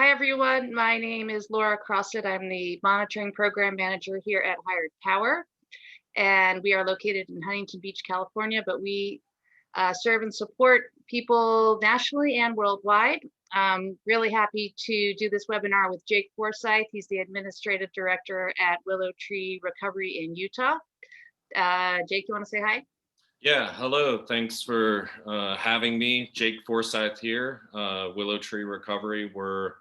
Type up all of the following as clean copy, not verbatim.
Hi, everyone. My name is Laura Crossett. I'm the monitoring program manager here at Hired Power, and we are located in Huntington Beach, California, but we serve and support people nationally and worldwide. Really happy to do this webinar with Jake Forsyth. He's the administrative director at Willow Recovery in Utah. Jake, you want to say hi? Yeah, hello. Thanks for having me. Jake Forsyth here, Willow Tree Recovery. We're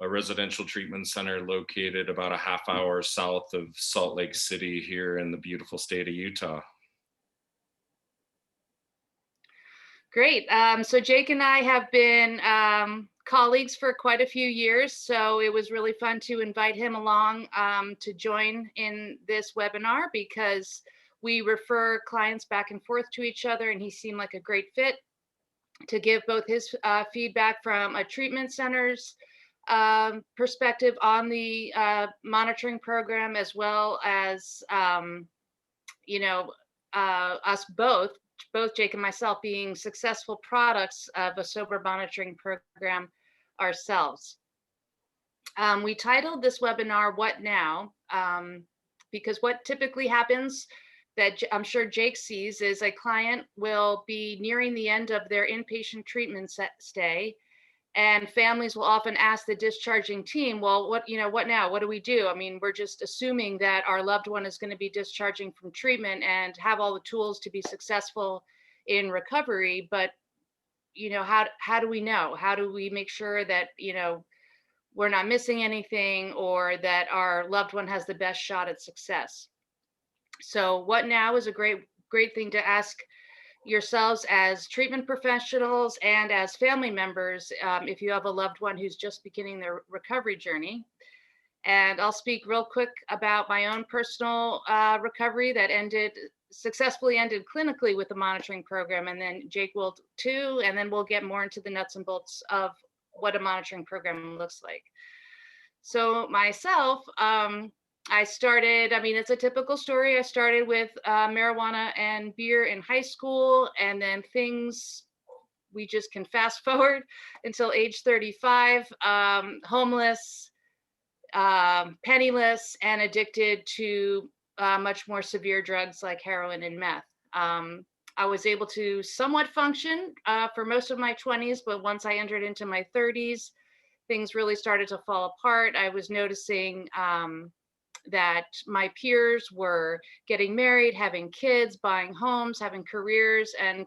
a residential treatment center located about a half hour south of Salt Lake City here in the beautiful state of Utah. Great. So Jake and I have been colleagues for quite a few years, so it was really fun to invite him along to join in this webinar because we refer clients back and forth to each other, and he seemed like a great fit to give both his feedback from a treatment center's perspective on the monitoring program, as well as us both Jake and myself being successful products of a sober monitoring program ourselves. We titled this webinar, What Now? Because what typically happens that I'm sure Jake sees is a client will be nearing the end of their inpatient treatment stay, and families will often ask the discharging team, well, what now? What do we do? I mean, we're just assuming that our loved one is going to be discharging from treatment and have all the tools to be successful in recovery. But, how do we know? How do we make sure that, we're not missing anything or that our loved one has the best shot at success? So what now is a great thing to ask yourselves as treatment professionals and as family members if you have a loved one who's just beginning their recovery journey. And I'll speak real quick about my own personal recovery that successfully ended clinically with the monitoring program, and then Jake will too, and then we'll get more into the nuts and bolts of what a monitoring program looks like. So myself, it's a typical story. I started with marijuana and beer in high school, and then we just can fast forward until age 35, homeless, penniless, and addicted to much more severe drugs like heroin and meth. I was able to somewhat function for most of my 20s, but once I entered into my 30s, things really started to fall apart. I was noticing that my peers were getting married, having kids, buying homes, having careers, and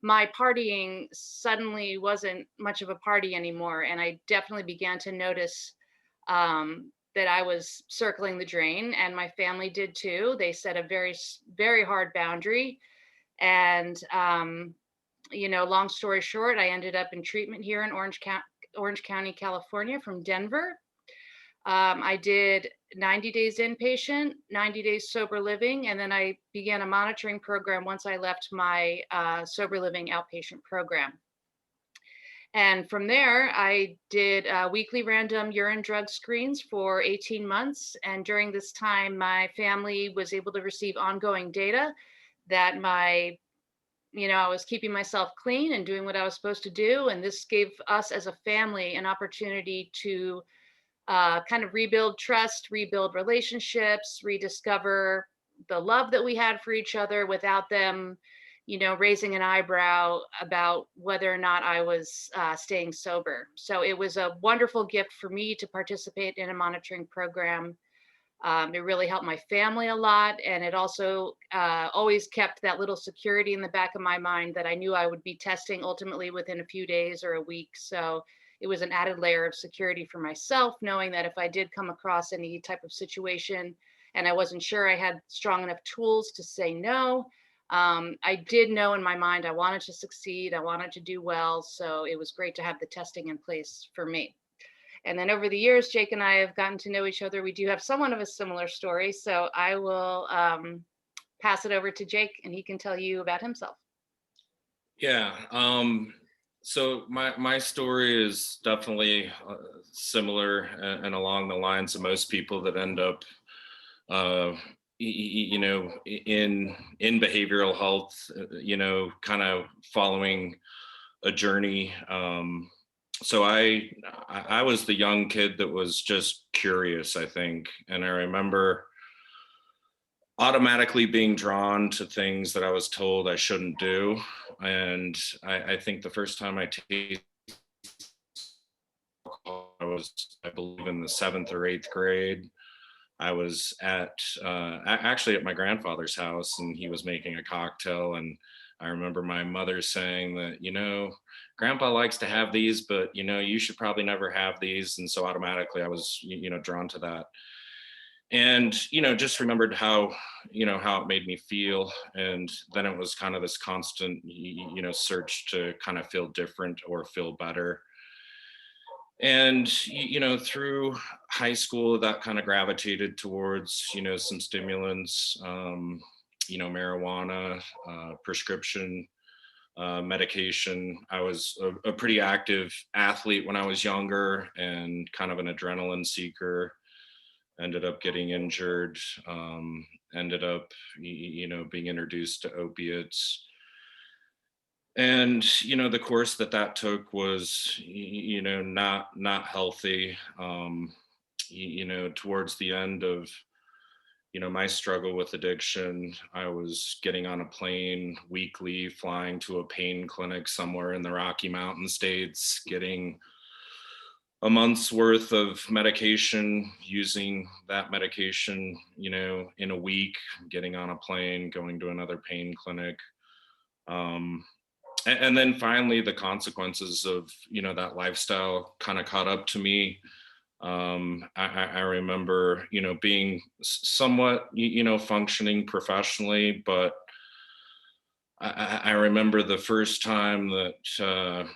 my partying suddenly wasn't much of a party anymore. And I definitely began to notice that I was circling the drain, and my family did too. They set a very, very hard boundary. And, long story short, I ended up in treatment here in Orange County, California from Denver. I did 90 days inpatient, 90 days sober living, and then I began a monitoring program once I left my sober living outpatient program. And from there, I did weekly random urine drug screens for 18 months. And during this time, my family was able to receive ongoing data that I was keeping myself clean and doing what I was supposed to do. And this gave us as a family an opportunity to kind of rebuild trust, rebuild relationships, rediscover the love that we had for each other without them, raising an eyebrow about whether or not I was staying sober. So it was a wonderful gift for me to participate in a monitoring program. It really helped my family a lot. And it also always kept that little security in the back of my mind that I knew I would be testing ultimately within a few days or a week. So it was an added layer of security for myself, knowing that if I did come across any type of situation and I wasn't sure I had strong enough tools to say no, I did know in my mind I wanted to succeed, I wanted to do well. So it was great to have the testing in place for me. And then over the years, Jake and I have gotten to know each other. We do have somewhat of a similar story. So I will pass it over to Jake and he can tell you about himself. Yeah. So my story is definitely similar and along the lines of most people that end up, in behavioral health, kind of following a journey so I was the young kid that was just curious, I think. And I remember automatically being drawn to things that I was told I shouldn't do. And I think the first time I tasted alcohol, I was, I believe, in the seventh or eighth grade. I was actually at my grandfather's house, and he was making a cocktail. And I remember my mother saying that, Grandpa likes to have these, but you should probably never have these. And so automatically I was, drawn to that. And just remembered how it made me feel. And then it was kind of this constant search to kind of feel different or feel better. And through high school, that kind of gravitated towards some stimulants, marijuana, prescription medication. I was a pretty active athlete when I was younger, and kind of an adrenaline seeker. Ended up getting injured, ended up being introduced to opiates. And the course that took was not healthy. Towards the end of my struggle with addiction, I was getting on a plane weekly, flying to a pain clinic somewhere in the Rocky Mountain states, getting a month's worth of medication, using that medication in a week, getting on a plane, going to another pain clinic. um, and then finally the consequences of that lifestyle kind of caught up to me. I remember being somewhat functioning professionally, but I remember the first time that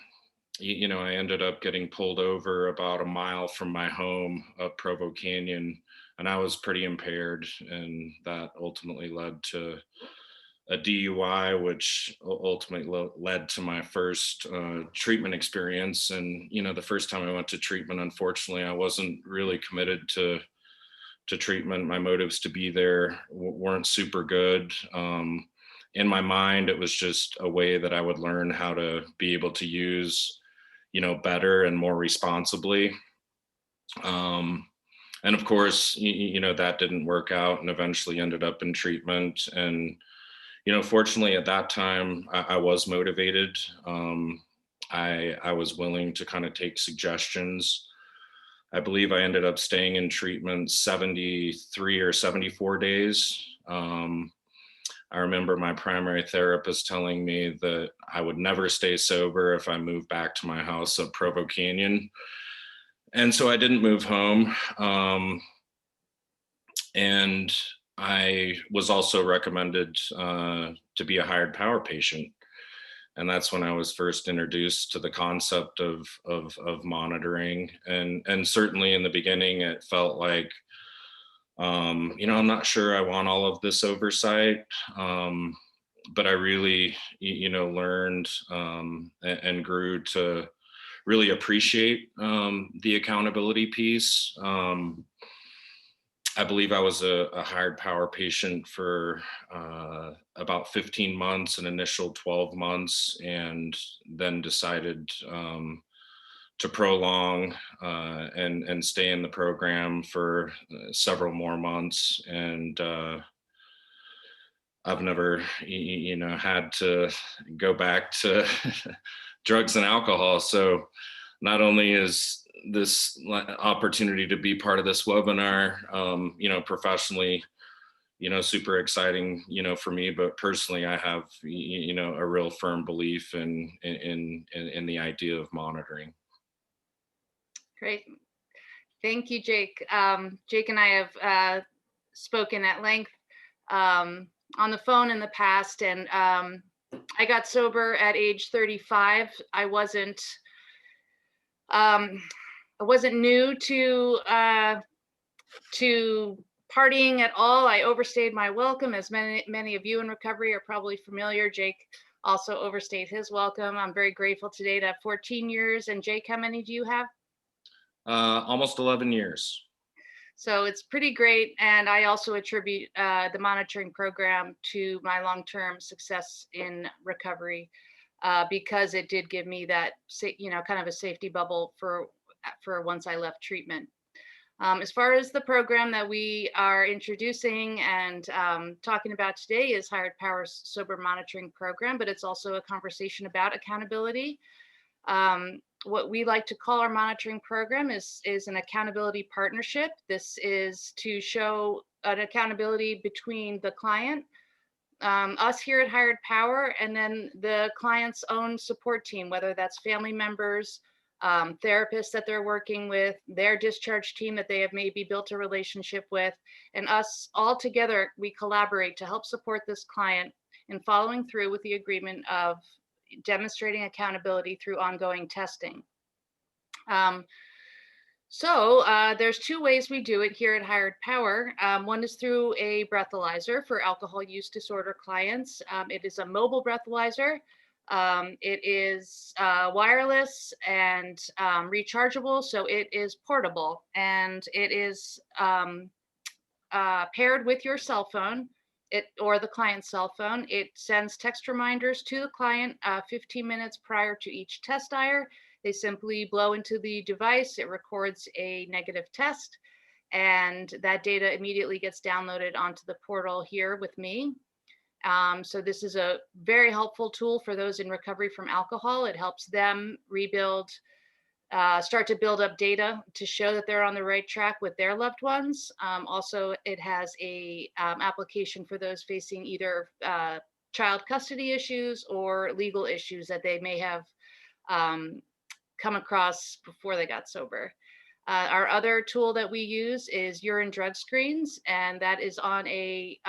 I ended up getting pulled over about a mile from my home up Provo Canyon, and I was pretty impaired, and that ultimately led to a DUI, which ultimately led to my first treatment experience. And the first time I went to treatment, unfortunately, I wasn't really committed to treatment. My motives to be there weren't super good. In my mind, it was just a way that I would learn how to be able to use, better and more responsibly. Um, and of course, that didn't work out, and eventually ended up in treatment. And fortunately at that time, I was motivated. I was willing to kind of take suggestions. I believe I ended up staying in treatment 73 or 74 days. I remember my primary therapist telling me that I would never stay sober if I moved back to my house at Provo Canyon. And so I didn't move home. And I was also recommended to be a hired power patient. And that's when I was first introduced to the concept of monitoring. And certainly in the beginning, it felt like, I'm not sure I want all of this oversight. But I really, learned and grew to really appreciate the accountability piece. I believe I was a hired power patient for about 15 months, an initial 12 months, and then decided to prolong and stay in the program for several more months. And I've never, had to go back to drugs and alcohol. So not only is this opportunity to be part of this webinar, professionally, super exciting, for me, but personally, I have, a real firm belief in the idea of monitoring. Great. Thank you, Jake. Jake and I have spoken at length on the phone in the past, and I got sober at age 35. I wasn't new to partying at all. I overstayed my welcome, as many of you in recovery are probably familiar. Jake also overstayed his welcome. I'm very grateful today to have 14 years. And Jake, how many do you have? Almost 11 years. So it's pretty great. And I also attribute the monitoring program to my long-term success in recovery. because it did give me that, kind of a safety bubble for once I left treatment. As far as the program that we are introducing and talking about today is Hired Power's Sober Monitoring Program, but it's also a conversation about accountability. What we like to call our monitoring program is an accountability partnership. This is to show an accountability between the client, us here at Hired Power, and then the client's own support team, whether that's family members, therapists that they're working with, their discharge team that they have maybe built a relationship with, and us all together, we collaborate to help support this client in following through with the agreement of demonstrating accountability through ongoing testing. There's two ways we do it here at Hired Power. One is through a breathalyzer for alcohol use disorder clients. It is a mobile breathalyzer. It is wireless and rechargeable, so it is portable, and it is paired with your cell phone or the client's cell phone. It sends text reminders to the client 15 minutes prior to each test ire. They simply blow into the device, it records a negative test, and that data immediately gets downloaded onto the portal here with me. So this is a very helpful tool for those in recovery from alcohol. It helps them rebuild, start to build up data to show that they're on the right track with their loved ones. Also, it has a application for those facing either child custody issues or legal issues that they may have come across before they got sober. Our other tool that we use is urine drug screens, and that is on a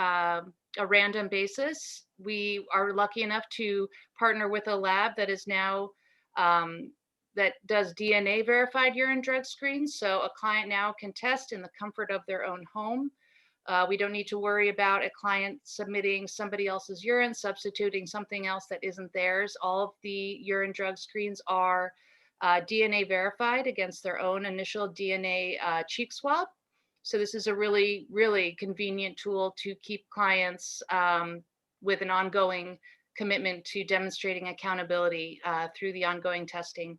random basis. We are lucky enough to partner with a lab that is now that does DNA verified urine drug screens. So a client now can test in the comfort of their own home. We don't need to worry about a client submitting somebody else's urine, substituting something else that isn't theirs. All of the urine drug screens are DNA verified against their own initial DNA cheek swab. So this is a really, really convenient tool to keep clients with an ongoing commitment to demonstrating accountability through the ongoing testing,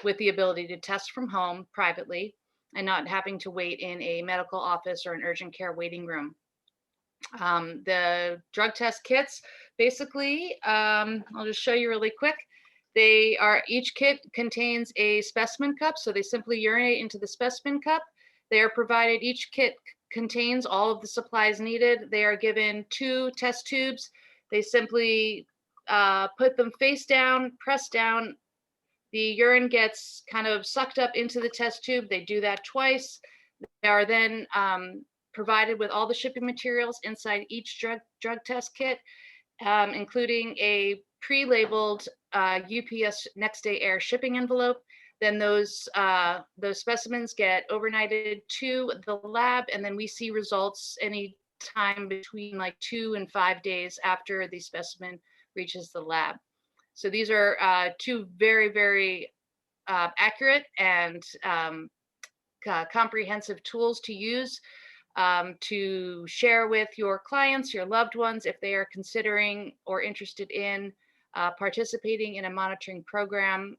with the ability to test from home privately and not having to wait in a medical office or an urgent care waiting room. The drug test kits, basically, I'll just show you really quick. Each kit contains a specimen cup, so they simply urinate into the specimen cup. They are provided, each kit contains all of the supplies needed. They are given 2 test tubes. They simply put them face down, press down. The urine gets kind of sucked up into the test tube. They do that twice. They are then provided with all the shipping materials inside each drug test kit, including a pre-labeled UPS next day air shipping envelope. Then those specimens get overnighted to the lab, and then we see results any time between like 2 and 5 days after the specimen reaches the lab. So these are 2 very, very accurate and comprehensive tools to use to share with your clients, your loved ones, if they are considering or interested in participating in a monitoring program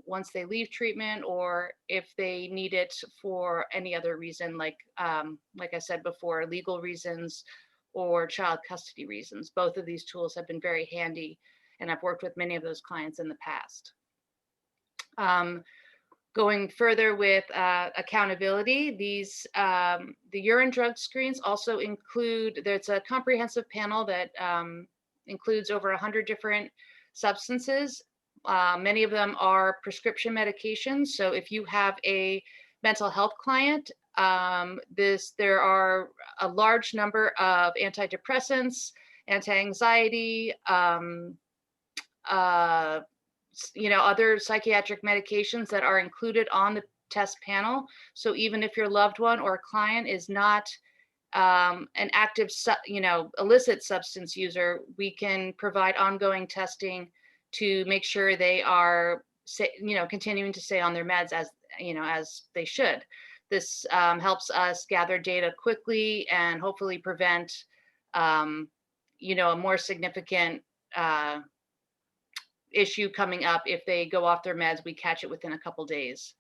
once they leave treatment, or if they need it for any other reason, like I said before, legal reasons or child custody reasons. Both of these tools have been very handy, and I've worked with many of those clients in the past. Going further with accountability, the urine drug screens also include, there's a comprehensive panel that includes over 100 different substances. Many of them are prescription medications. So if you have a mental health client, there are a large number of antidepressants, anti-anxiety, other psychiatric medications that are included on the test panel. So even if your loved one or client is not an active, illicit substance user, we can provide ongoing testing to make sure they are, continuing to stay on their meds as they should. This helps us gather data quickly and hopefully prevent, a more significant issue coming up. If they go off their meds, we catch it within a couple days.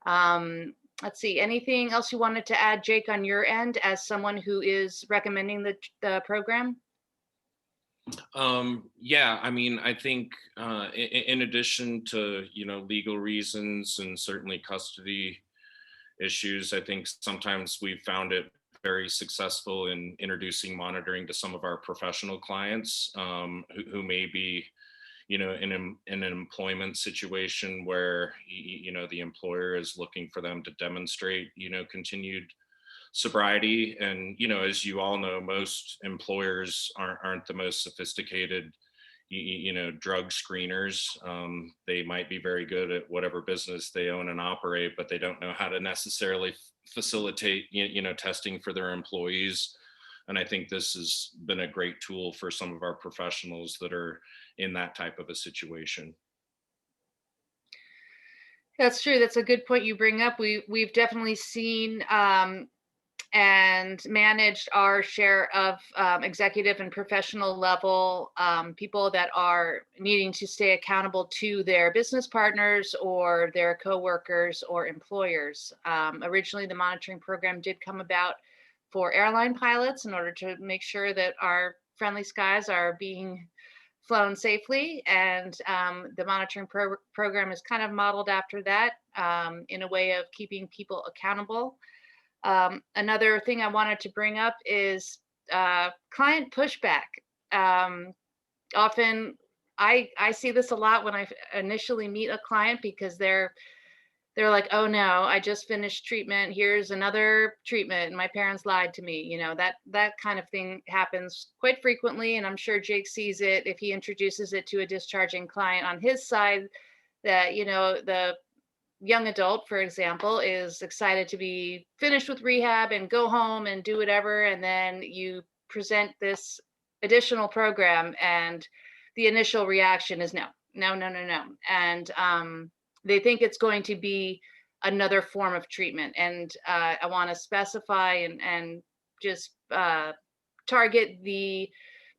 Let's see, anything else you wanted to add, Jake, on your end as someone who is recommending the program? Yeah, I mean, I think in addition to, legal reasons and certainly custody issues, I think sometimes we've found it very successful in introducing monitoring to some of our professional clients, who may be, in an employment situation where, the employer is looking for them to demonstrate, continued sobriety. And, as you all know, most employers aren't the most sophisticated, drug screeners. They might be very good at whatever business they own and operate, but they don't know how to necessarily facilitate, testing for their employees. And I think this has been a great tool for some of our professionals that are in that type of a situation. That's true. That's a good point you bring up. We've definitely seen and managed our share of executive and professional level people that are needing to stay accountable to their business partners or their coworkers or employers. Originally, the monitoring program did come about for airline pilots in order to make sure that our friendly skies are being flown safely. And the monitoring program is kind of modeled after that in a way of keeping people accountable. Another thing I wanted to bring up is client pushback. Often I see this a lot when I initially meet a client because they're like, oh no, I just finished treatment. Here's another treatment. And my parents lied to me. That kind of thing happens quite frequently. And I'm sure Jake sees it if he introduces it to a discharging client on his side, that, the young adult, for example, is excited to be finished with rehab and go home and do whatever. And then you present this additional program and the initial reaction is no, no, no, no, no. And they think it's going to be another form of treatment. And I want to specify and just target the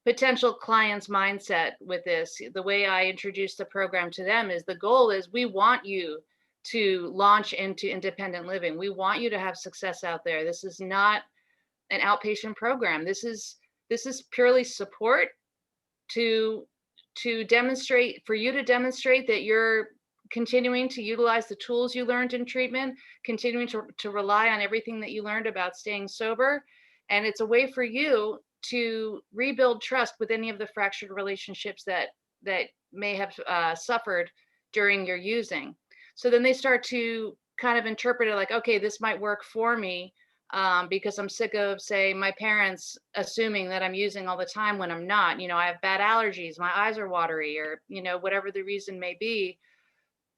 potential client's mindset with this. The way I introduce the program to them is the goal is we want you to launch into independent living. We want you to have success out there. This is not an outpatient program. This is purely support to demonstrate, for you to demonstrate that you're continuing to utilize the tools you learned in treatment, continuing to rely on everything that you learned about staying sober. And it's a way for you to rebuild trust with any of the fractured relationships that may have suffered during your using. So then they start to kind of interpret it like, okay, this might work for me because I'm sick of, say, my parents assuming that I'm using all the time when I'm not. I have bad allergies, my eyes are watery, or, whatever the reason may be.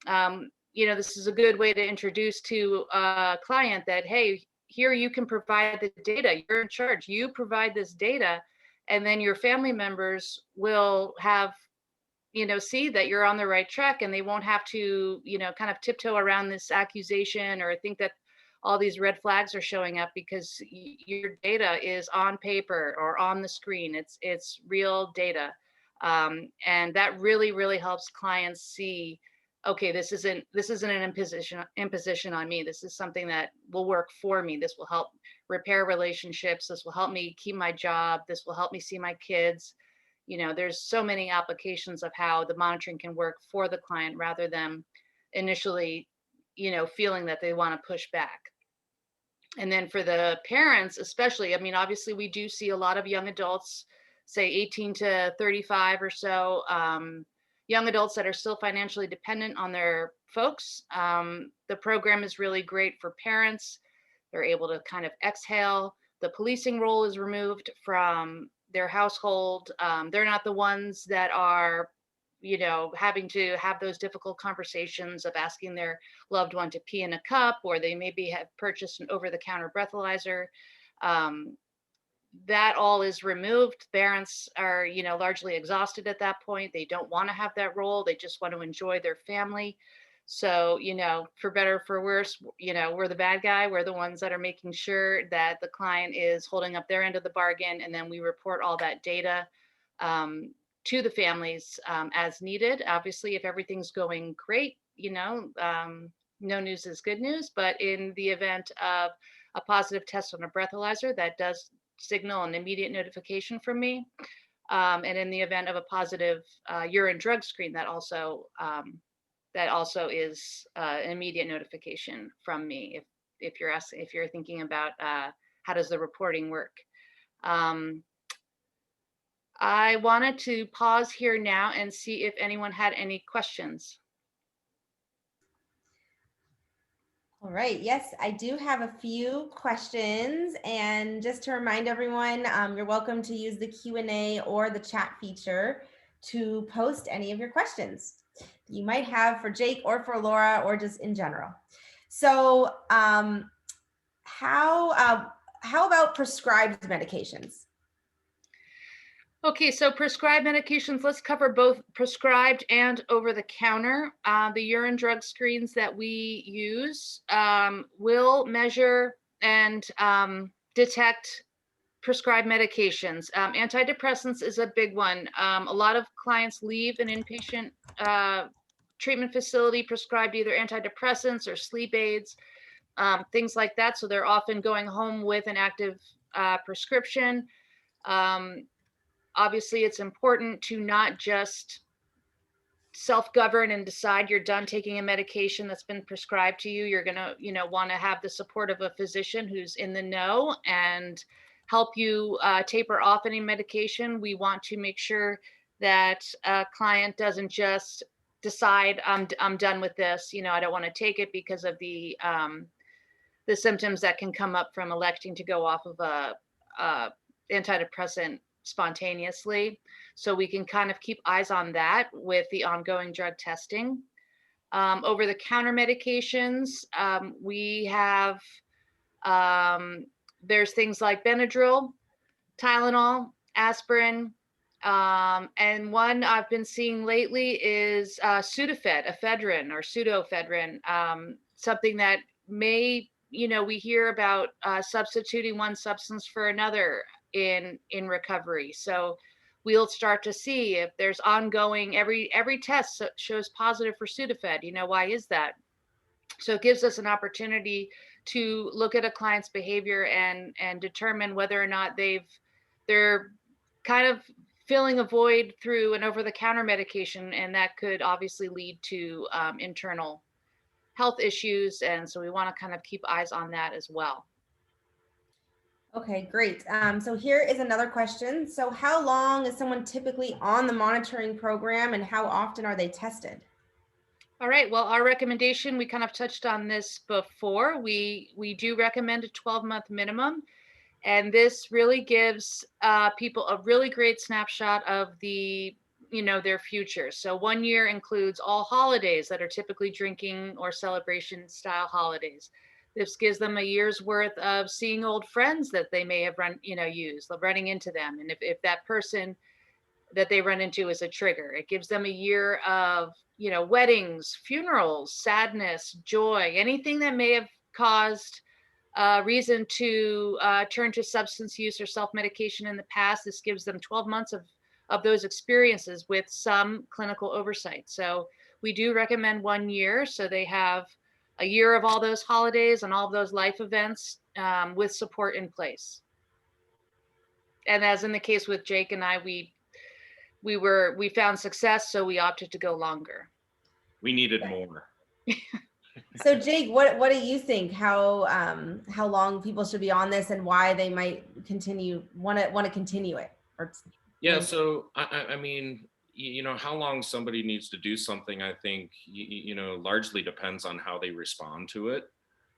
This is a good way to introduce to a client that, hey, here you can provide the data. You're in charge. You provide this data, and then your family members will have, see that you're on the right track, and they won't have to, kind of tiptoe around this accusation or think that all these red flags are showing up because your data is on paper or on the screen. It's real data. And that really, really helps clients see, okay, this isn't an imposition on me. This is something that will work for me. This will help repair relationships. This will help me keep my job. This will help me see my kids. There's so many applications of how the monitoring can work for the client rather than initially, feeling that they want to push back. And then for the parents, especially, I mean, obviously we do see a lot of young adults, say 18 to 35 or so, young adults that are still financially dependent on their folks. The program is really great for parents. They're able to kind of exhale. The policing role is removed from their household. They're not the ones that are, having to have those difficult conversations of asking their loved one to pee in a cup, or they maybe have purchased an over-the-counter breathalyzer. That all is removed. Parents are, largely exhausted at that point. They don't want to have that role. They just want to enjoy their family. So, for better or for worse, we're the bad guy. We're the ones that are making sure that the client is holding up their end of the bargain. And then we report all that data. to the families as needed. Obviously, if everything's going great, no news is good news. But in the event of a positive test on a breathalyzer, that does signal an immediate notification from me. And in the event of a positive urine drug screen, that also is an immediate notification from me. If you're thinking about how does the reporting work. I wanted to pause here now and see if anyone had any questions. All right. Yes, I do have a few questions. And just to remind everyone, you're welcome to use the Q&A or the chat feature to post any of your questions you might have for Jake or for Laura or just in general. So how about prescribed medications? Okay, so prescribed medications, let's cover both prescribed and over the counter. The urine drug screens that we use will measure and detect prescribed medications. Antidepressants is a big one. A lot of clients leave an inpatient treatment facility prescribed either antidepressants or sleep aids, things like that. So they're often going home with an active prescription. Obviously, it's important to not just self-govern and decide you're done taking a medication that's been prescribed to you. You're going to, want to have the support of a physician who's in the know and help you taper off any medication. We want to make sure that a client doesn't just decide I'm done with this. I don't want to take it because of the symptoms that can come up from electing to go off of a antidepressant spontaneously. So we can kind of keep eyes on that with the ongoing drug testing. Over the counter medications, we have, there's things like Benadryl, Tylenol, aspirin, and one I've been seeing lately is Sudafed, ephedrine or pseudoephedrine, something that may, we hear about substituting one substance for another in recovery. So we'll start to see if there's ongoing, every test shows positive for Sudafed. Why is that? So it gives us an opportunity to look at a client's behavior and determine whether or not they're kind of filling a void through an over-the-counter medication, and that could obviously lead to internal health issues. And so we want to kind of keep eyes on that as well. Okay, great. So here is another question. So how long is someone typically on the monitoring program and how often are they tested? All right, well, our recommendation, we kind of touched on this before. We do recommend a 12-month minimum. And this really gives people a really great snapshot of their future. So 1 year includes all holidays that are typically drinking or celebration style holidays. This gives them a year's worth of seeing old friends that they may have running into them. And if that person that they run into is a trigger, it gives them a year of, weddings, funerals, sadness, joy, anything that may have caused reason to turn to substance use or self-medication in the past. This gives them 12 months of those experiences with some clinical oversight. So we do recommend 1 year. So they have a year of all those holidays and all of those life events with support in place. And as in the case with Jake and I, we found success, so we opted to go longer. We needed more. So Jake, what do you think? How long people should be on this and why they might want to continue it? Yeah, so I mean, how long somebody needs to do something, I think, largely depends on how they respond to it.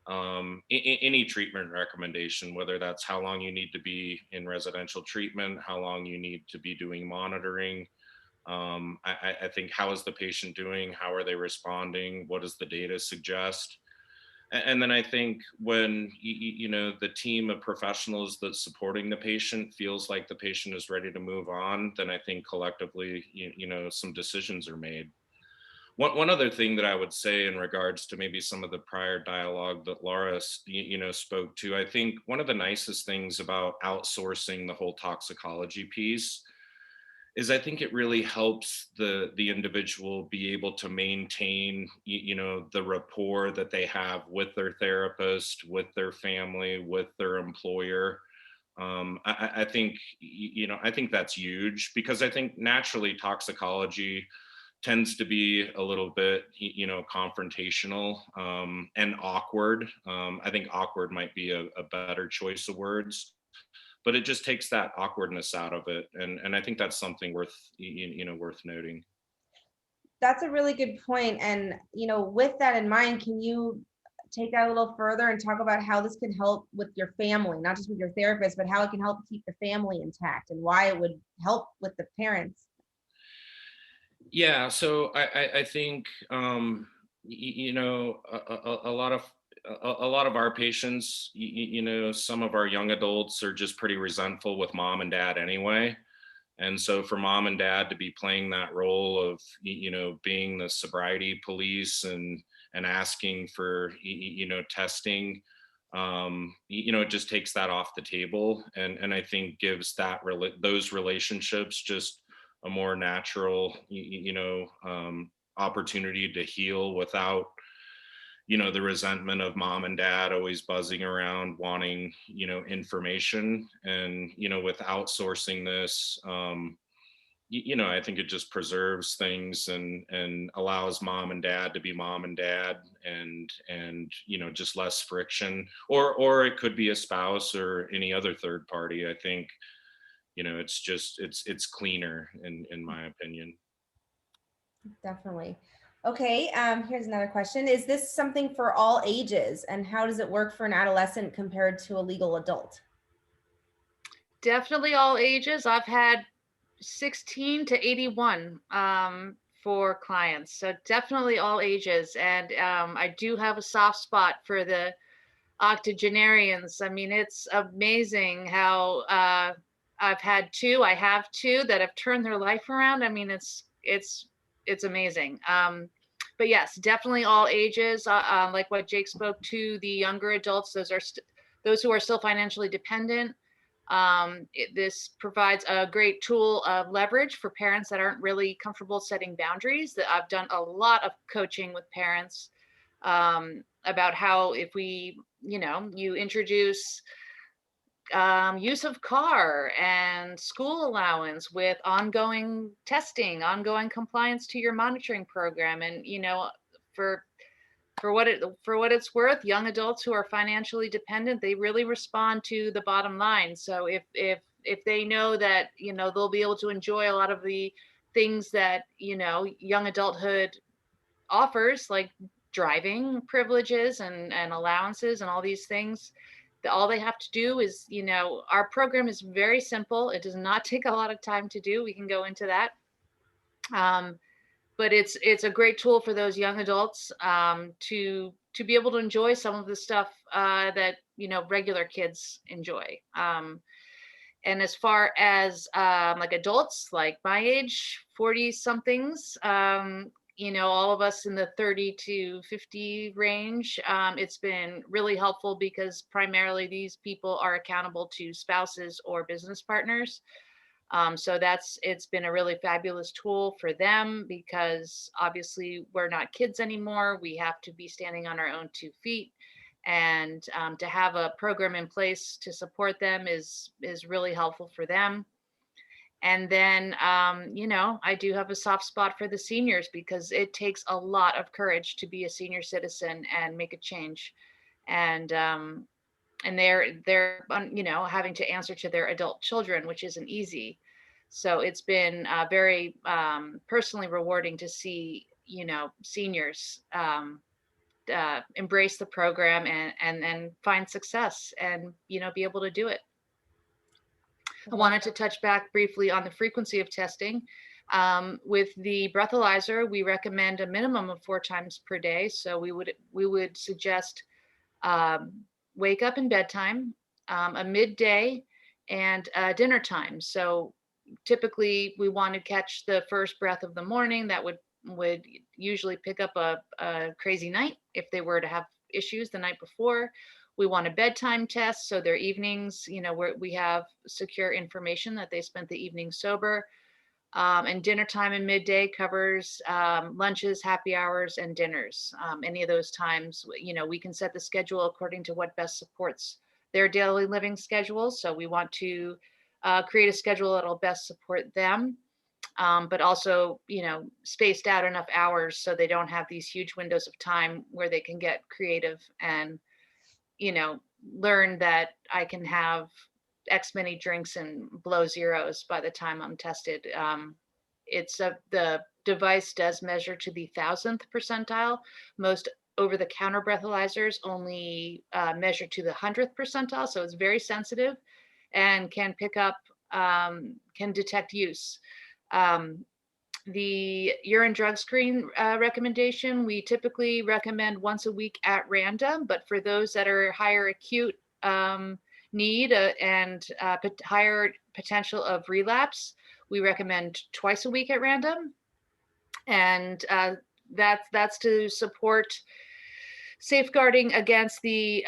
Any treatment recommendation, whether that's how long you need to be in residential treatment, how long you need to be doing monitoring. I think, how is the patient doing? How are they responding? What does the data suggest? And then I think when the team of professionals that's supporting the patient feels like the patient is ready to move on, then I think collectively, some decisions are made. One other thing that I would say in regards to maybe some of the prior dialogue that Laura, spoke to, I think one of the nicest things about outsourcing the whole toxicology piece is I think it really helps the individual be able to maintain, the rapport that they have with their therapist, with their family, with their employer. I think, I think that's huge, because I think naturally toxicology tends to be a little bit, confrontational, and awkward. I think awkward might be a better choice of words, but it just takes that awkwardness out of it, and I think that's something worth, worth noting. That's a really good point. And, with that in mind, can you take that a little further and talk about how this can help with your family, not just with your therapist, but how it can help keep the family intact and why it would help with the parents? Yeah, so I think, a lot of a lot of our patients, some of our young adults are just pretty resentful with mom and dad anyway. And so for mom and dad to be playing that role of, being the sobriety police and asking for, testing, it just takes that off the table, and I think gives those relationships just a more natural, opportunity to heal without, the resentment of mom and dad always buzzing around wanting, information. And, with outsourcing this, I think it just preserves things and allows mom and dad to be mom and dad, and just less friction. Or it could be a spouse or any other third party. I think, it's just it's cleaner in my opinion. Definitely. Okay, here's another question. Is this something for all ages? And how does it work for an adolescent compared to a legal adult? Definitely all ages. I've had 16 to 81 for clients. So definitely all ages. And I do have a soft spot for the octogenarians. I mean, it's amazing how I have two that have turned their life around. I mean, it's amazing. But yes, definitely all ages. Like what Jake spoke to, the younger adults, those who are still financially dependent. This provides a great tool of leverage for parents that aren't really comfortable setting boundaries. That I've done a lot of coaching with parents about how, if you introduce use of car and school allowance with ongoing testing, ongoing compliance to your monitoring program, and for for what it's worth, young adults who are financially dependent, they really respond to the bottom line. So if they know that they'll be able to enjoy a lot of the things that young adulthood offers, like driving privileges and allowances and all these things, all they have to do is, our program is very simple. It does not take a lot of time to do. We can go into that. But it's a great tool for those young adults to be able to enjoy some of the stuff that regular kids enjoy. And as far as like adults, like my age, 40 somethings, all of us in the 30 to 50 range, it's been really helpful because primarily these people are accountable to spouses or business partners. So it's been a really fabulous tool for them, because obviously we're not kids anymore. We have to be standing on our own 2 feet. And to have a program in place to support them is really helpful for them. And then, I do have a soft spot for the seniors, because it takes a lot of courage to be a senior citizen and make a change. And they're having to answer to their adult children, which isn't easy. So it's been very personally rewarding to see seniors embrace the program and find success and be able to do it. I wanted to touch back briefly on the frequency of testing. With the breathalyzer, we recommend a minimum of 4 times per day. So we would suggest wake up and bedtime, a midday, and dinner time. So typically we want to catch the first breath of the morning. That would usually pick up a crazy night if they were to have issues the night before. We want a bedtime test, so their evenings, where we have secure information that they spent the evening sober. And dinner time and midday covers lunches, happy hours, and dinners. Any of those times, we can set the schedule according to what best supports their daily living schedule. So we want to create a schedule that'll best support them, but also, spaced out enough hours so they don't have these huge windows of time where they can get creative and, learn that I can have X many drinks and below zeros by the time I'm tested. The device does measure to the 1,000th percentile. Most over-the-counter breathalyzers only measure to the 100th percentile, so it's very sensitive and can pick up, can detect use. The urine drug screen recommendation, we typically recommend once a week at random, but for those that are higher acute need and higher potential of relapse, we recommend twice a week at random. And that's to support safeguarding against the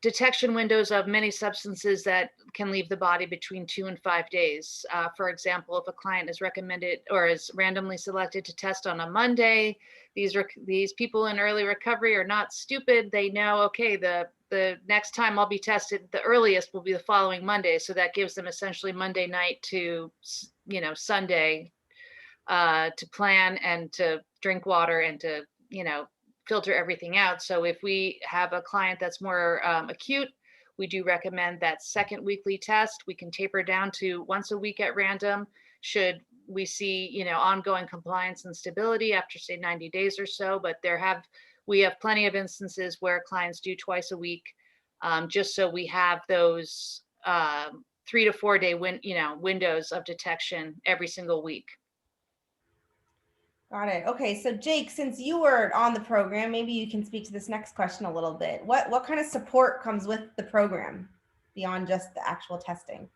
detection windows of many substances that can leave the body between 2 and 5 days. For example, if a client is recommended or is randomly selected to test on a Monday, these people in early recovery are not stupid. They know, okay, the next time I'll be tested, the earliest will be the following Monday. So that gives them essentially Monday night to, Sunday to plan and to drink water and to, filter everything out. So if we have a client that's more acute, we do recommend that second weekly test. We can taper down to once a week at random should we see, ongoing compliance and stability after, say, 90 days or so. But we have plenty of instances where clients do twice a week, just so we have those 3 to 4 day windows of detection every single week. Got it. Okay, so Jake, since you were on the program, maybe you can speak to this next question a little bit. What kind of support comes with the program beyond just the actual testing?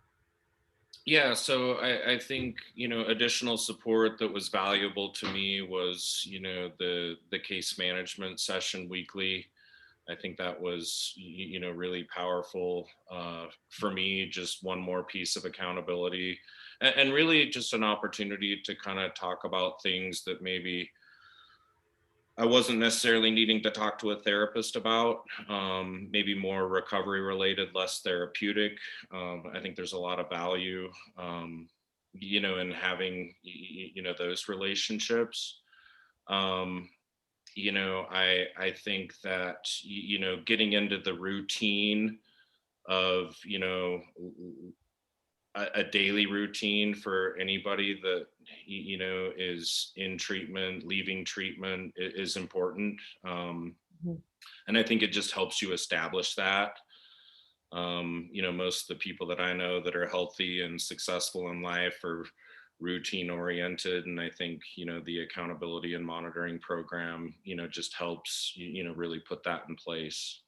Yeah, so I think, additional support that was valuable to me was, the case management session weekly. I think that was, really powerful for me, just one more piece of accountability and really just an opportunity to kind of talk about things that maybe I wasn't necessarily needing to talk to a therapist about, maybe more recovery related, less therapeutic. I think there's a lot of value, in having, those relationships. I think that, getting into the routine of, a daily routine for anybody that, is in treatment, leaving treatment is important. Mhm. And I think it just helps you establish that. Most of the people that I know that are healthy and successful in life are routine oriented. And I think, the accountability and monitoring program, just helps, really put that in place.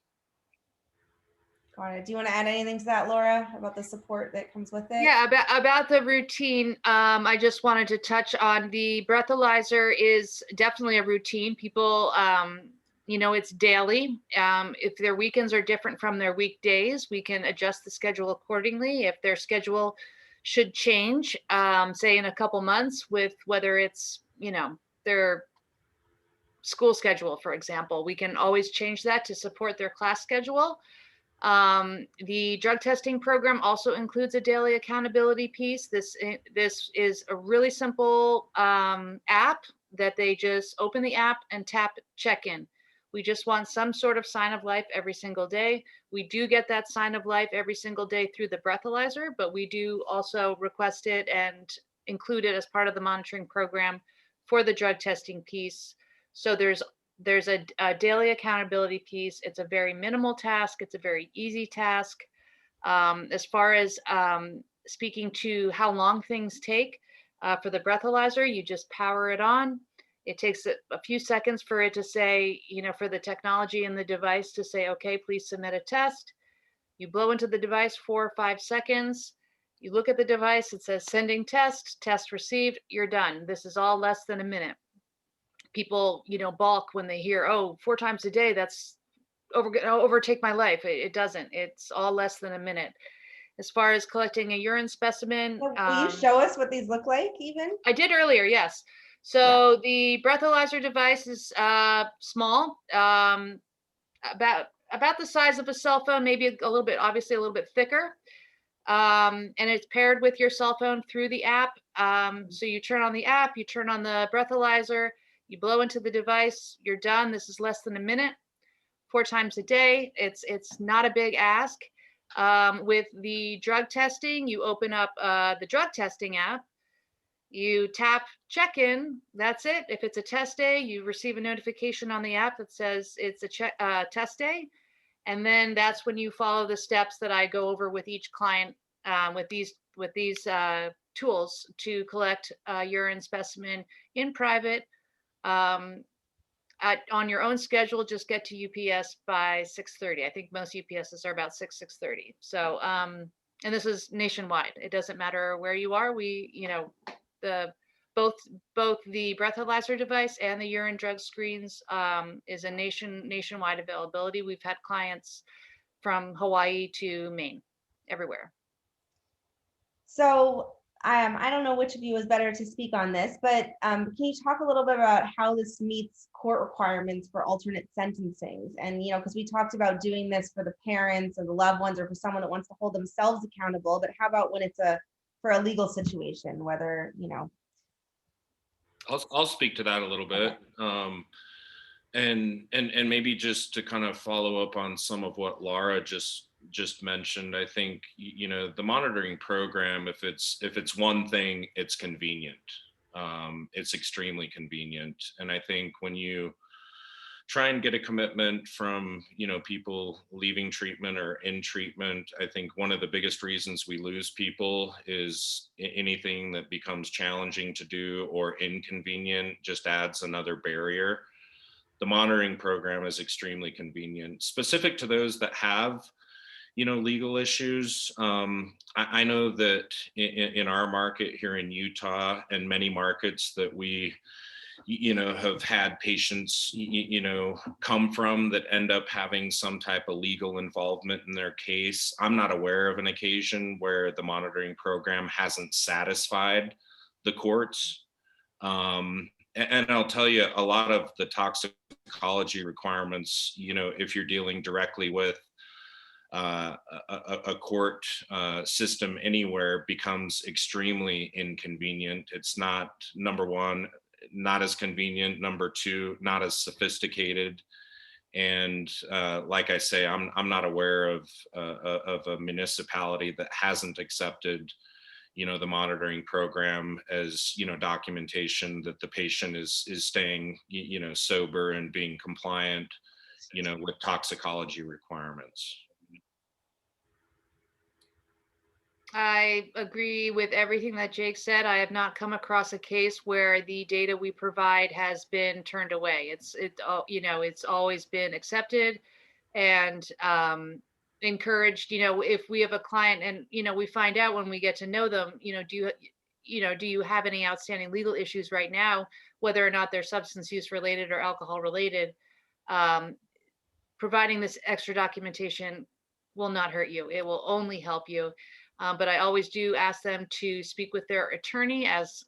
Got it. Do you want to add anything to that, Laura, about the support that comes with it? Yeah, about the routine, I just wanted to touch on the breathalyzer is definitely a routine. People, it's daily. If their weekends are different from their weekdays, we can adjust the schedule accordingly. If their schedule should change, say in a couple months, with whether it's, their school schedule, for example, we can always change that to support their class schedule. The drug testing program also includes a daily accountability piece. This is a really simple app that they just open the app and tap check in. We just want some sort of sign of life every single day. We do get that sign of life every single day through the breathalyzer, but we do also request it and include it as part of the monitoring program for the drug testing piece. So there's a daily accountability piece. It's a very minimal task. It's a very easy task. As far as speaking to how long things take for the breathalyzer, you just power it on. It takes a few seconds for it to say, for the technology in the device to say, okay, please submit a test. You blow into the device 4 or 5 seconds. You look at the device, it says sending test received, you're done. This is all less than a minute. People, balk when they hear, 4 times a day, that's overtake my life. It doesn't. It's all less than a minute. As far as collecting a urine specimen, Will you show us what these look like even? I did earlier, yes. So the breathalyzer device is small, about the size of a cell phone, maybe a little bit, obviously a little bit thicker. And it's paired with your cell phone through the app. So you turn on the app, you turn on the breathalyzer, you blow into the device, you're done. This is less than a minute, 4 times a day. It's not a big ask. With the drug testing, you open up the drug testing app, you tap check in, that's it. If it's a test day, you receive a notification on the app that says it's a test day. And then that's when you follow the steps that I go over with each client with these tools to collect a urine specimen in private on your own schedule. Just get to UPS by 6:30. I think most UPSs are about 6:30. So and this is nationwide. It doesn't matter where you are. The both the breathalyzer device and the urine drug screens is a nationwide availability. We've had clients from Hawaii to Maine, everywhere. So I don't know which of you is better to speak on this, but can you talk a little bit about how this meets court requirements for alternate sentencing? And, because we talked about doing this for the parents or the loved ones or for someone that wants to hold themselves accountable, but how about when it's for a legal situation, whether, I'll speak to that a little bit. Okay. And maybe just to kind of follow up on some of what Laura just mentioned. I think the monitoring program, if it's one thing, it's convenient. It's extremely convenient. And I think when you try and get a commitment from people leaving treatment or in treatment, I think one of the biggest reasons we lose people is anything that becomes challenging to do or inconvenient just adds another barrier. The monitoring program is extremely convenient, specific to those that have legal issues. I know that in our market here in Utah and many markets that we have had patients come from that end up having some type of legal involvement in their case. I'm not aware of an occasion where the monitoring program hasn't satisfied the courts. And I'll tell you, a lot of the toxicology requirements, if you're dealing directly with a court system anywhere, becomes extremely inconvenient. It's not, number one, not as convenient. Number two, not as sophisticated. And like I say, I'm not aware of a municipality that hasn't accepted the monitoring program as documentation that the patient is staying sober and being compliant with toxicology requirements. I agree with everything that Jake said. I have not come across a case where the data we provide has been turned away. It's always been accepted and encouraged. If we have a client and we find out when we get to know them, do you have any outstanding legal issues right now, whether or not they're substance use related or alcohol related? Providing this extra documentation will not hurt you. It will only help you. But I always do ask them to speak with their attorney, as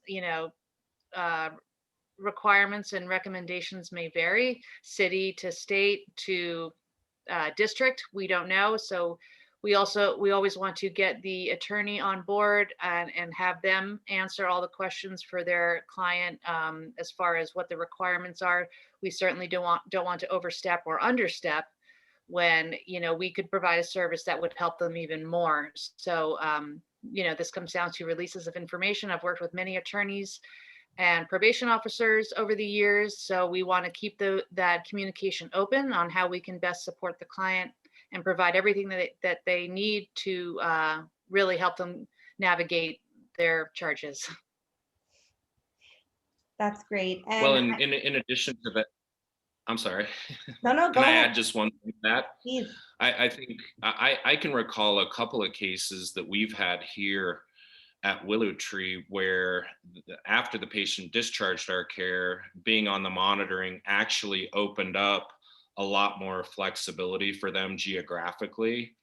requirements and recommendations may vary, city to state to district. We don't know. So we always want to get the attorney on board and have them answer all the questions for their client as far as what the requirements are. We certainly don't want to overstep or understep when we could provide a service that would help them even more. So this comes down to releases of information. I've worked with many attorneys and probation officers over the years, so we want to keep that communication open on how we can best support the client and provide everything that they need to really help them navigate their charges. That's great. And well, in addition to that, I'm sorry. No, go Can I ahead. add just one thing to that? Please. I think I can recall a couple of cases that we've had here at Willow Tree where after the patient discharged our care, being on the monitoring actually opened up a lot more flexibility for them geographically.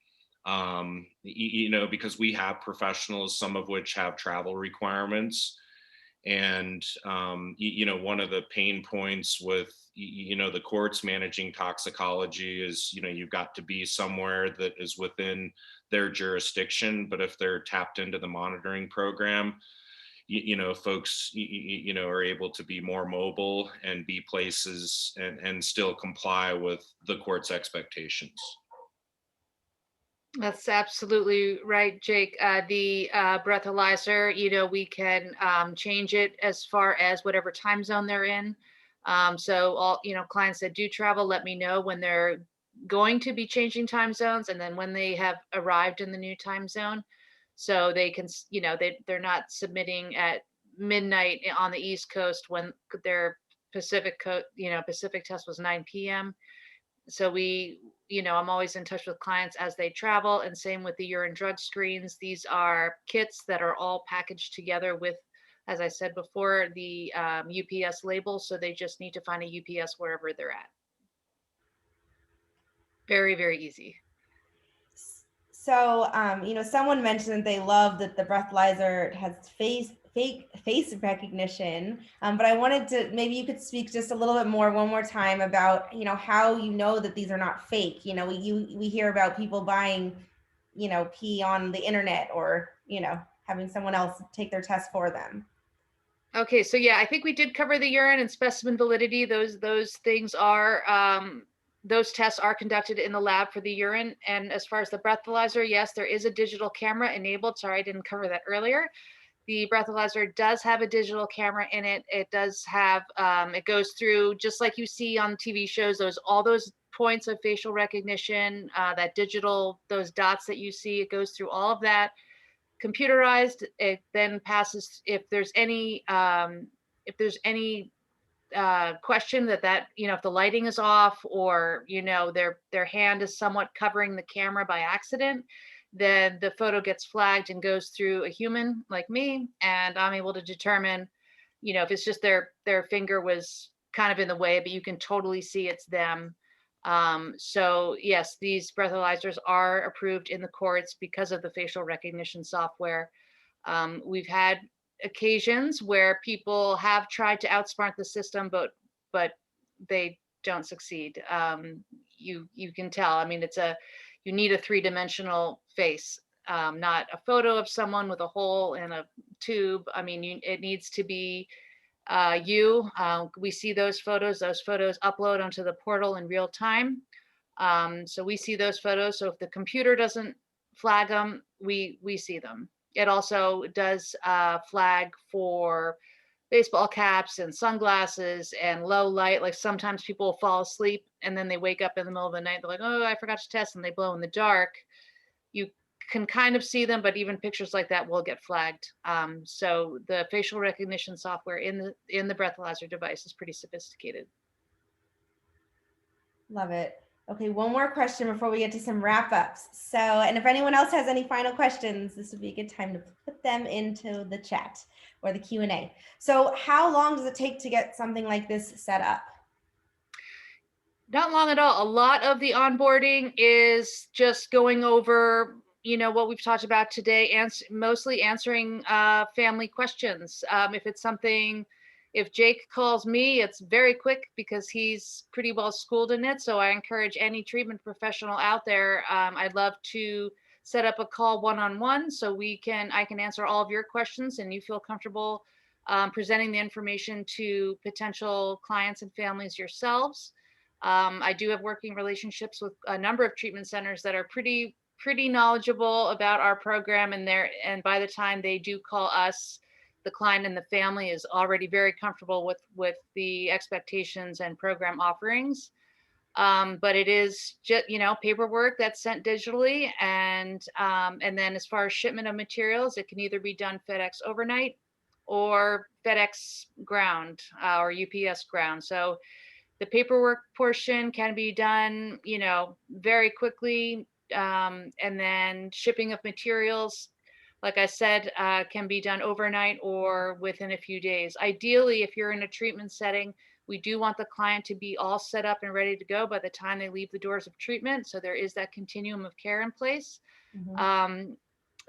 because we have professionals, some of which have travel requirements. And, one of the pain points with, the courts managing toxicology is, you've got to be somewhere that is within their jurisdiction. But if they're tapped into the monitoring program, folks, are able to be more mobile and be places and still comply with the court's expectations. That's absolutely right, Jake. The breathalyzer, we can change it as far as whatever time zone they're in. So all, clients that do travel, let me know when they're going to be changing time zones and then when they have arrived in the new time zone. So they can, they're not submitting at midnight on the East Coast when their Pacific test was 9 p.m. So I'm always in touch with clients as they travel, and same with the urine drug screens. These are kits that are all packaged together with, as I said before, the UPS label. So they just need to find a UPS wherever they're at. Very, very easy. So, someone mentioned that they love that the breathalyzer has fake face recognition. But I wanted to, maybe you could speak just a little bit more one more time about, how that these are not fake. We hear about people buying, pee on the internet or, having someone else take their test for them. Okay, so yeah, I think we did cover the urine and specimen validity. Those things are those tests are conducted in the lab for the urine. And as far as the breathalyzer, yes, there is a digital camera enabled. Sorry, I didn't cover that earlier. The breathalyzer does have a digital camera in it. It does have, it goes through, just like you see on TV shows, all those points of facial recognition, that digital, those dots that you see, it goes through all of that. Computerized, it then passes, if there's any question that if the lighting is off or their hand is somewhat covering the camera by accident, then the photo gets flagged and goes through a human like me, and I'm able to determine if it's just their finger was kind of in the way, but you can totally see it's them. So yes, these breathalyzers are approved in the courts because of the facial recognition software. We've had occasions where people have tried to outsmart the system, but they don't succeed. You can tell. I mean, you need a 3-dimensional face, not a photo of someone with a hole in a tube. I mean, it needs to be you. We see those photos. Those photos upload onto the portal in real time. So we see those photos. So if the computer doesn't flag them, we see them. It also does flag for baseball caps and sunglasses and low light. Like sometimes people fall asleep and then they wake up in the middle of the night. They're like, oh, I forgot to test, and they blow in the dark. You can kind of see them, but even pictures like that will get flagged. So the facial recognition software in the breathalyzer device is pretty sophisticated. Love it. Okay, one more question before we get to some wrap-ups. So, and if anyone else has any final questions, this would be a good time to put them into the chat or the Q&A. So how long does it take to get something like this set up? Not long at all. A lot of the onboarding is just going over, what we've talked about today, mostly answering family questions. If Jake calls me, it's very quick because he's pretty well schooled in it. So I encourage any treatment professional out there. I'd love to set up a call one-on-one so I can answer all of your questions and you feel comfortable presenting the information to potential clients and families yourselves. I do have working relationships with a number of treatment centers that are pretty knowledgeable about our program, and by the time they do call us, the client and the family is already very comfortable with the expectations and program offerings. But it is just, paperwork that's sent digitally. And then as far as shipment of materials, it can either be done FedEx overnight or FedEx ground or UPS ground. So the paperwork portion can be done, very quickly. And then shipping of materials, like I said, can be done overnight or within a few days. Ideally, if you're in a treatment setting, We do want the client to be all set up and ready to go by the time they leave the doors of treatment. So there is that continuum of care in place. Mhm.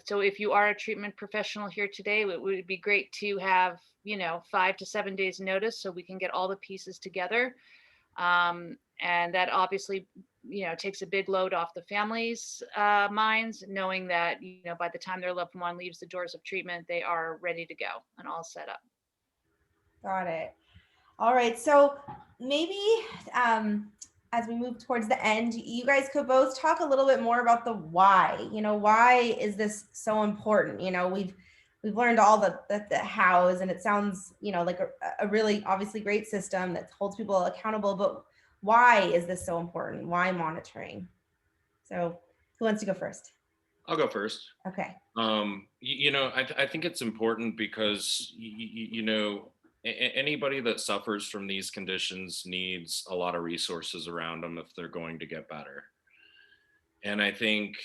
So if you are a treatment professional here today, it would be great to have, 5 to 7 days notice so we can get all the pieces together. And that obviously, takes a big load off the family's minds, knowing that, by the time their loved one leaves the doors of treatment, they are ready to go and all set up. Got it. All right. So maybe as we move towards the end, you guys could both talk a little bit more about the why. Why is this so important? We've learned all the hows, and it sounds, like a really obviously great system that holds people accountable. But why is this so important? Why monitoring? So who wants to go first? I'll go first. Okay. I think it's important because, anybody that suffers from these conditions needs a lot of resources around them if they're going to get better. And I think,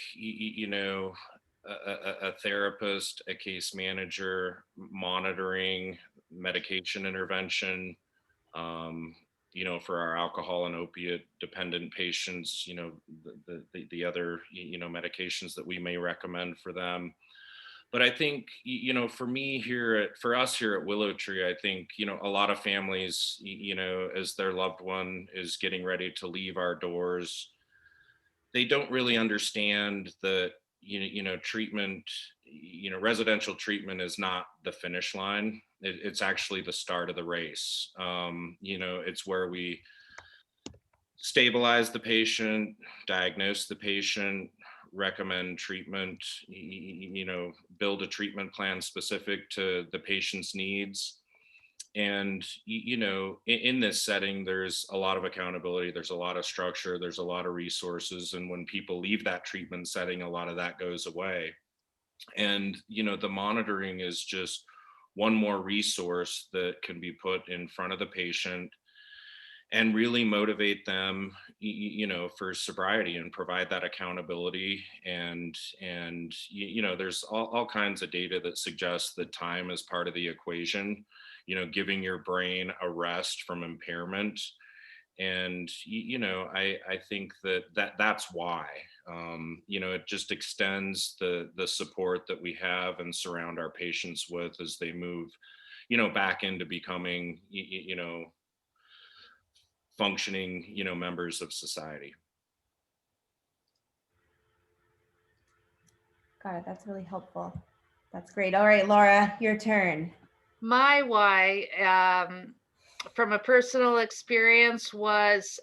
a therapist, a case manager, monitoring, medication intervention, for our alcohol and opiate dependent patients, the other, medications that we may recommend for them. But I think, for us here at Willow Tree, I think, a lot of families, as their loved one is getting ready to leave our doors, they don't really understand that, treatment, residential treatment is not the finish line. It's actually the start of the race. It's where we stabilize the patient, diagnose the patient, recommend treatment, build a treatment plan specific to the patient's needs. And, in this setting, there's a lot of accountability, there's a lot of structure, there's a lot of resources. And when people leave that treatment setting, a lot of that goes away. And, the monitoring is just one more resource that can be put in front of the patient and really motivate them, for sobriety and provide that accountability. And there's all kinds of data that suggests that time is part of the equation, giving your brain a rest from impairment. And I think that's why, it just extends the support that we have and surround our patients with as they move, back into becoming, functioning, members of society. Got it. That's really helpful. That's great. All right, Laura, your turn. My why, from a personal experience, was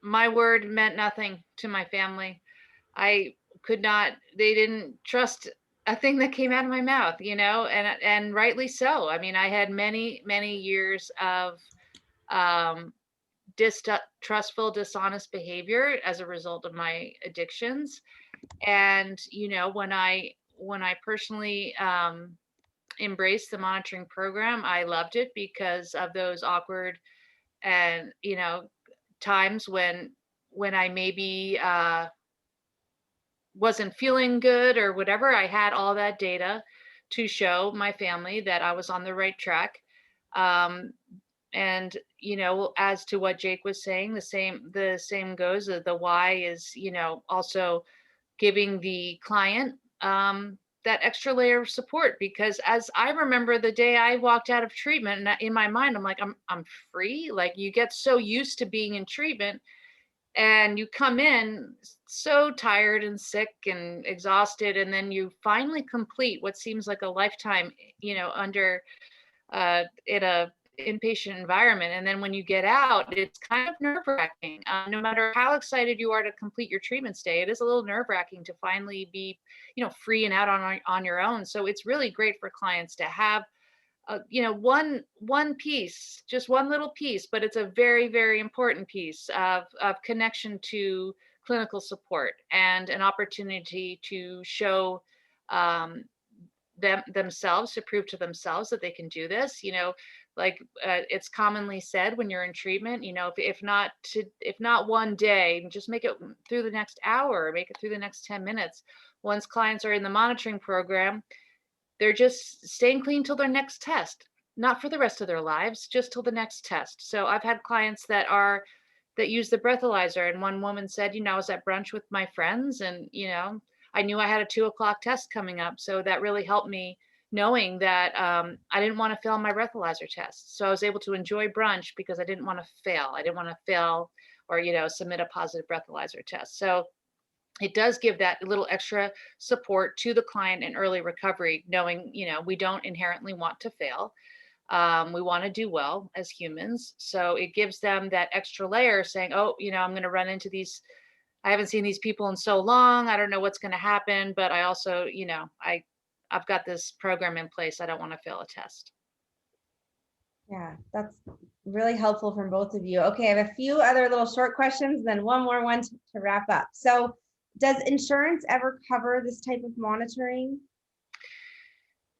my word meant nothing to my family. I could not, they didn't trust a thing that came out of my mouth, and rightly so. I mean, I had many, many years of distrustful, dishonest behavior as a result of my addictions. And, when I personally embraced the monitoring program, I loved it because of those awkward and, times when I maybe wasn't feeling good or whatever. I had all that data to show my family that I was on the right track. Um, and as to what Jake was saying, the same goes. The why is, also giving the client that extra layer of support, because as I remember the day I walked out of treatment, and in my mind I'm like, I'm free. Like, you get so used to being in treatment and you come in so tired and sick and exhausted, and then you finally complete what seems like a lifetime, under in a inpatient environment. And then when you get out, it's kind of nerve-wracking. No matter how excited you are to complete your treatment stay, it is a little nerve-wracking to finally be, free and out on your own. So it's really great for clients to have one piece, just one little piece, but it's a very, very important piece of connection to clinical support and an opportunity to show themselves, to prove to themselves that they can do this. It's commonly said when you're in treatment, if not one day, just make it through the next hour, make it through the next 10 minutes. Once clients are in the monitoring program, they're just staying clean till their next test. not for the rest of their lives, just till the next test. So I've had clients that use the breathalyzer, and one woman said, I was at brunch with my friends, and I knew I had a 2 o'clock test coming up, so that really helped me, knowing that I didn't want to fail my breathalyzer test. So I was able to enjoy brunch because I didn't want to fail. I didn't want to fail or submit a positive breathalyzer test. So it does give that little extra support to the client in early recovery, knowing we don't inherently want to fail. We want to do well as humans. So it gives them that extra layer saying, oh, I'm going to run into these. I haven't seen these people in so long. I don't know what's going to happen, but I also, I've got this program in place. I don't want to fail a test. Yeah, that's really helpful from both of you. Okay, I have a few other little short questions, then one more one to wrap up. So does insurance ever cover this type of monitoring?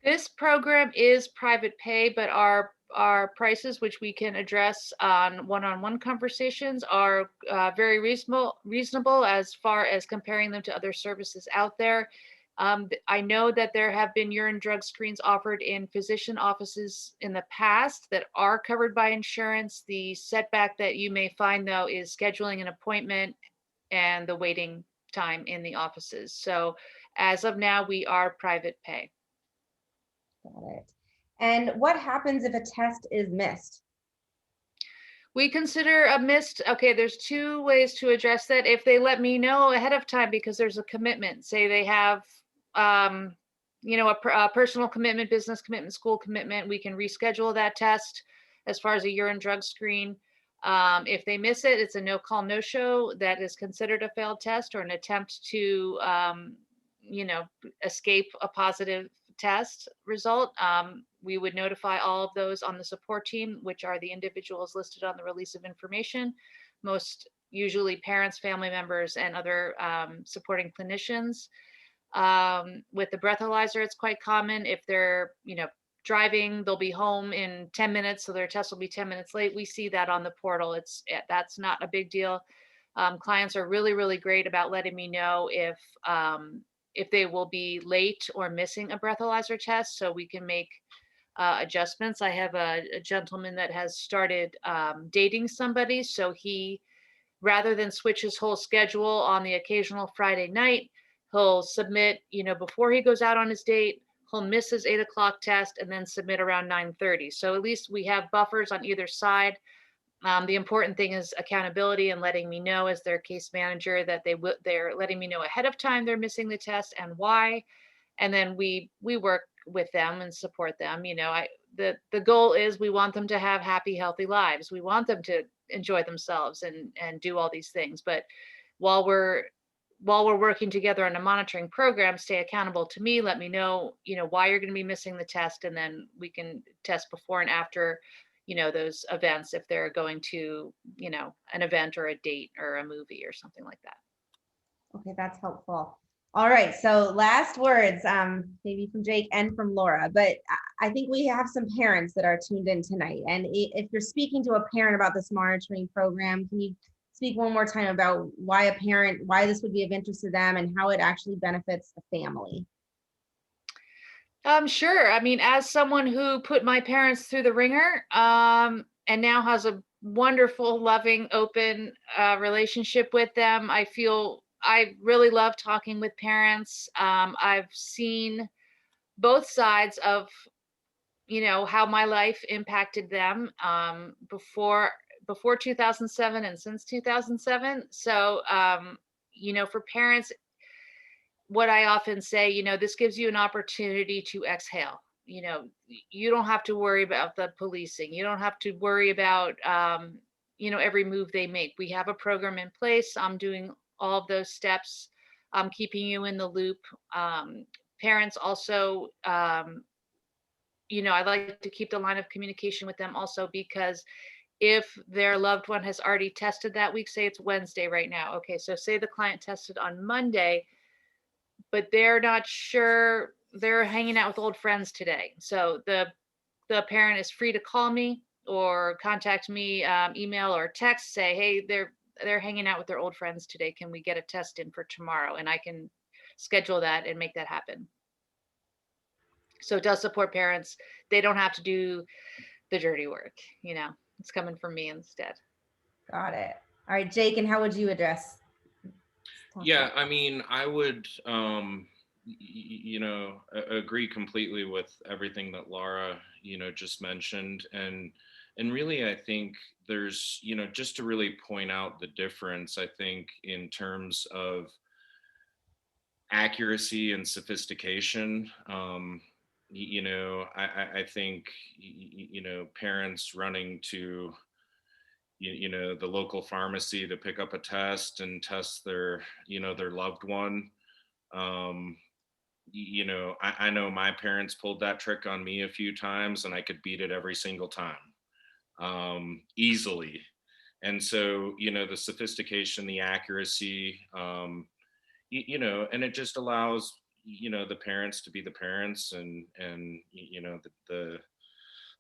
This program is private pay, but our prices, which we can address on one-on-one conversations, are very reasonable as far as comparing them to other services out there. I know that there have been urine drug screens offered in physician offices in the past that are covered by insurance. The setback that you may find, though, is scheduling an appointment and the waiting time in the offices. So as of now, we are private pay. Got it. And what happens if a test is missed? We consider a missed, okay, there's two ways to address that. If they let me know ahead of time because there's a commitment, say they have, a personal commitment, business commitment, school commitment, we can reschedule that test as far as a urine drug screen. If they miss it, it's a no call, no show. That is considered a failed test or an attempt to, escape a positive test result. We would notify all of those on the support team, which are the individuals listed on the release of information, most usually parents, family members, and other supporting clinicians. With the breathalyzer, it's quite common if they're, driving, they'll be home in 10 minutes, so their test will be 10 minutes late. We see that on the portal. That's not a big deal. Clients are really, really great about letting me know if they will be late or missing a breathalyzer test, so we can make adjustments. I have a gentleman that has started dating somebody, so he, rather than switch his whole schedule on the occasional Friday night, he'll submit, before he goes out on his date, he'll miss his 8 o'clock test and then submit around 9:30. So at least we have buffers on either side. The important thing is accountability and letting me know as their case manager that they're letting me know ahead of time they're missing the test and why. And then we work with them and support them. The goal is we want them to have happy, healthy lives. We want them to enjoy themselves and do all these things. But while we're working together on a monitoring program, stay accountable to me, let me know, why you're going to be missing the test, and then we can test before and after, those events, if they're going to, an event or a date or a movie or something like that. Okay, that's helpful. All right, so last words, maybe from Jake and from Laura, but I think we have some parents that are tuned in tonight. And if you're speaking to a parent about this monitoring program, can you speak one more time about why this would be of interest to them and how it actually benefits the family? Sure. I mean, as someone who put my parents through the ringer, and now has a wonderful, loving, open relationship with them, I really love talking with parents. I've seen both sides of, how my life impacted them before 2007 and since 2007. So, for parents, what I often say, this gives you an opportunity to exhale. You don't have to worry about the policing. You don't have to worry about, every move they make. We have a program in place. I'm doing all of those steps. I'm keeping you in the loop. Parents also, I like to keep the line of communication with them also, because if their loved one has already tested that week, say it's Wednesday right now. Okay, so say the client tested on Monday, but they're not sure, they're hanging out with old friends today. So the parent is free to call me or contact me, email or text, say, hey, they're hanging out with their old friends today. Can we get a test in for tomorrow? And I can schedule that and make that happen. So it does support parents. They don't have to do the dirty work, you know, it's coming from me instead. Got it. All right, Jake, and how would you address? Yeah, I mean, I would, agree completely with everything that Laura, just mentioned. And really, I think there's, just to really point out the difference, I think, in terms of accuracy and sophistication. I think, parents running to, the local pharmacy to pick up a test and test their, their loved one. Um, I know my parents pulled that trick on me a few times and I could beat it every single time, easily. And so, the sophistication, the accuracy, and it just allows, the parents to be the parents, and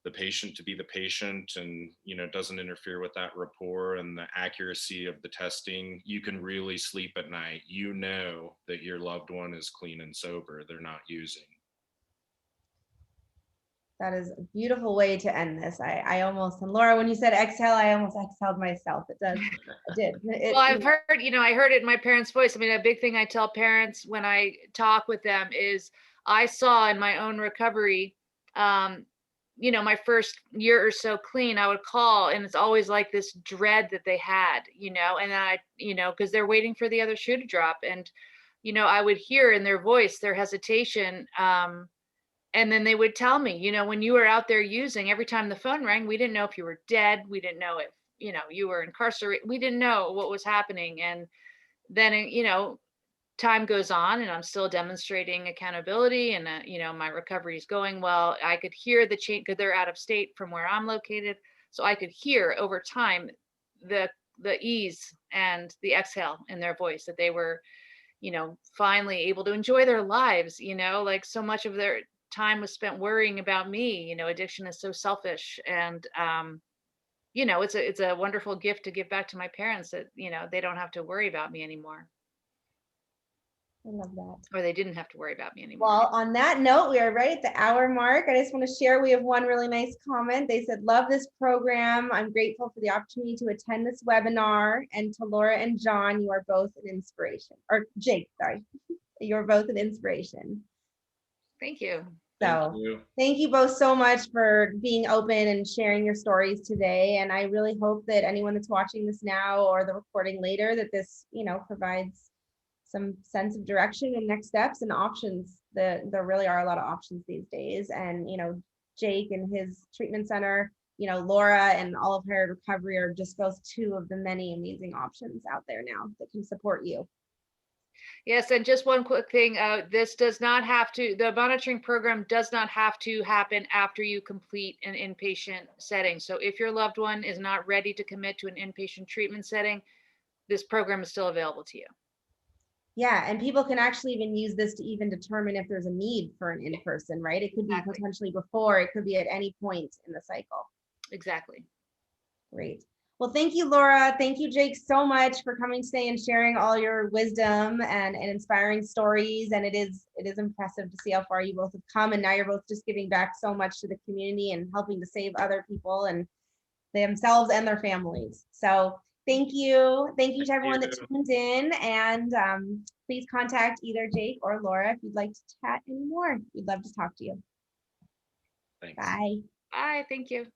the patient to be the patient, and doesn't interfere with that rapport and the accuracy of the testing. You can really sleep at night, that your loved one is clean and sober, they're not using. That is a beautiful way to end this. I almost, and Laura, when you said exhale, I almost exhaled myself. It does, I did. Well, I've heard, I heard it in my parents' voice. I mean, a big thing I tell parents when I talk with them is I saw in my own recovery, my first year or so clean, I would call and it's always like this dread that they had, and I, because they're waiting for the other shoe to drop. And, I would hear in their voice, their hesitation. And then they would tell me, when you were out there using, every time the phone rang, we didn't know if you were dead. We didn't know if, you were incarcerated. We didn't know what was happening. And then, time goes on and I'm still demonstrating accountability and, my recovery is going well. I could hear the change because they're out of state from where I'm located. So I could hear over time the ease and the exhale in their voice that they were, finally able to enjoy their lives, like so much of their time was spent worrying about me. Addiction is so selfish. And, it's a wonderful gift to give back to my parents that, they don't have to worry about me anymore. I love that. Or they didn't have to worry about me anymore. Well, on that note, we are right at the hour mark. I just want to share, we have one really nice comment. They said, love this program. I'm grateful for the opportunity to attend this webinar. And to Laura and John, you are both an inspiration. Or Jake, sorry. You're both an inspiration. Thank you. So thank you both so much for being open and sharing your stories today. And I really hope that anyone that's watching this now or the recording later, that this, provides some sense of direction and next steps and options. There really are a lot of options these days. And, Jake and his treatment center, Laura and all of her recovery are just those two of the many amazing options out there now that can support you. Yes, and just one quick thing, this does not have to, the monitoring program does not have to happen after you complete an inpatient setting. So if your loved one is not ready to commit to an inpatient treatment setting, this program is still available to you. Yeah, and people can actually even use this to even determine if there's a need for an in-person, right? It could be potentially before, it could be at any point in the cycle. Exactly. Great. Well, thank you, Laura. Thank you, Jake, so much for coming today and sharing all your wisdom and inspiring stories. And it is impressive to see how far you both have come. And now you're both just giving back so much to the community and helping to save other people and themselves and their families. So thank you. Thank you to everyone that tuned in. And please contact either Jake or Laura if you'd like to chat anymore. We'd love to talk to you. Thanks. Bye. Bye. Thank you.